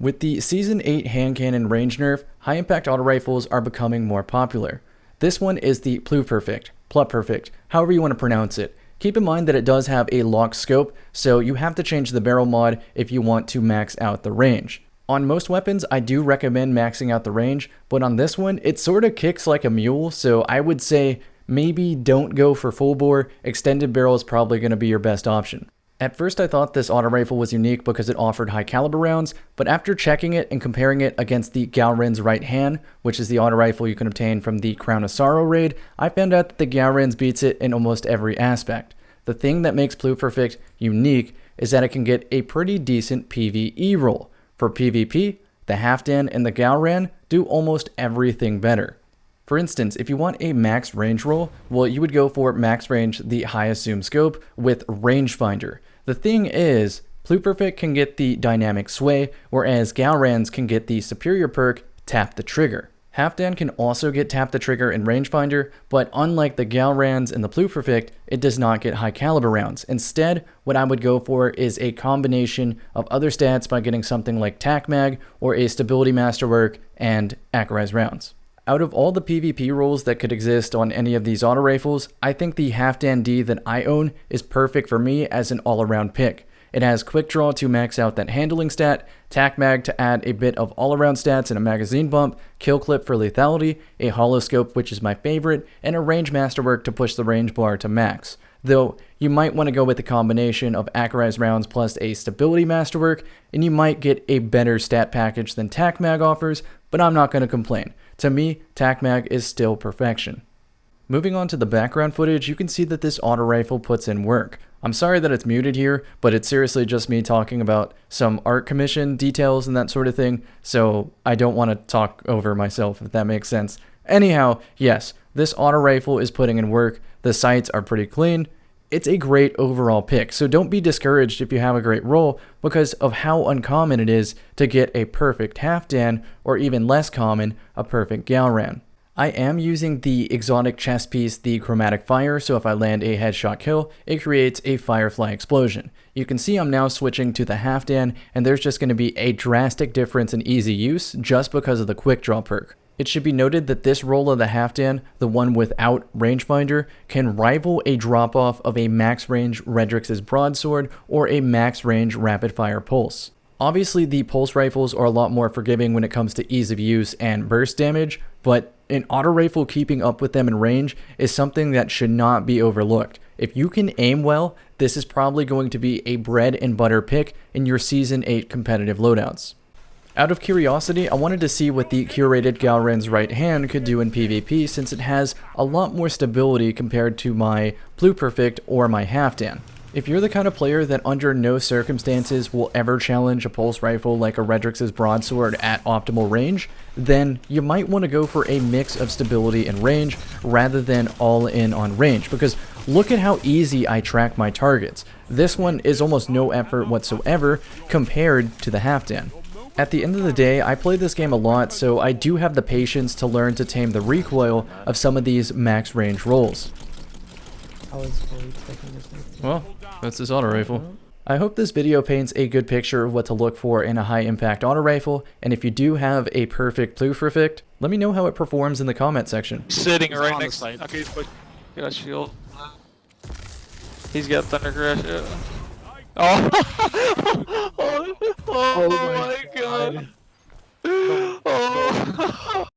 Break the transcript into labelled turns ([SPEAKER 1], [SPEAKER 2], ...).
[SPEAKER 1] With the Season 8 hand cannon range nerf, high impact auto rifles are becoming more popular. This one is the Pluperfect, however you want to pronounce it. Keep in mind that it does have a locked scope, so you have to change the barrel mod if you want to max out the range. On most weapons, I do recommend maxing out the range, but on this one, it sort of kicks like a mule, so I would say maybe don't go for full bore. Extended barrel is probably going to be your best option. At first I thought this auto rifle was unique because it offered high caliber rounds, but after checking it and comparing it against the Galren's right hand, which is the auto rifle you can obtain from the Crown of Sorrow raid, I found out that the Galren's beats it in almost every aspect. The thing that makes Pluperfect unique is that it can get a pretty decent PvE roll. For PvP, the Halfdan and the Galren do almost everything better. For instance, if you want a max range roll, well, you would go for max range, the high assumed scope, with rangefinder. The thing is, Pluperfect can get the dynamic sway, whereas Galren's can get the superior perk, tap the trigger. Halfdan can also get tap the trigger in rangefinder, but unlike the Galren's and the Pluperfect, it does not get high caliber rounds. Instead, what I would go for is a combination of other stats by getting something like tac mag or a stability masterwork and accurize rounds. Out of all the PvP roles that could exist on any of these auto rifles, I think the Halfdan D that I own is perfect for me as an all-around pick. It has quick draw to max out that handling stat, tac mag to add a bit of all-around stats and a magazine bump, kill clip for lethality, a hollow scope which is my favorite, and a range masterwork to push the range bar to max. Though, you might want to go with a combination of accurized rounds plus a stability masterwork, and you might get a better stat package than tac mag offers, but I'm not going to complain. To me, tac mag is still perfection. Moving on to the background footage, you can see that this auto rifle puts in work. I'm sorry that it's muted here, but it's seriously just me talking about some art commission details and that sort of thing, so I don't want to talk over myself, if that makes sense. Anyhow, yes, this auto rifle is putting in work. The sights are pretty clean. It's a great overall pick, so don't be discouraged if you have a great roll because of how uncommon it is to get a perfect Halfdan, or even less common, a perfect Galren. I am using the exotic chest piece, the Chromatic Fire, so if I land a headshot kill, it creates a Firefly explosion. You can see I'm now switching to the Halfdan, and there's just going to be a drastic difference in easy use just because of the quick draw perk. It should be noted that this roll of the Halfdan, the one without rangefinder, can rival a drop-off of a max range Redrix's broadsword or a max range rapid fire pulse. Obviously, the pulse rifles are a lot more forgiving when it comes to ease of use and burst damage, but an auto rifle keeping up with them in range is something that should not be overlooked. If you can aim well, this is probably going to be a bread and butter pick in your Season 8 competitive loadouts. Out of curiosity, I wanted to see what the curated Galren's right hand could do in PvP since it has a lot more stability compared to my Pluperfect or my Halfdan. If you're the kind of player that under no circumstances will ever challenge a pulse rifle like a Redrix's broadsword at optimal range, then you might want to go for a mix of stability and range rather than all in on range, because look at how easy I track my targets. This one is almost no effort whatsoever compared to the Halfdan. At the end of the day, I play this game a lot, so I do have the patience to learn to tame the recoil of some of these max range rolls. Well, that's this auto rifle. I hope this video paints a good picture of what to look for in a high impact auto rifle, and if you do have a perfect Pluperfect, let me know how it performs in the comment section.
[SPEAKER 2] Sitting right next to okay, but got a shield. He's got Thunder Crash. Yeah. Oh, oh my god. Oh.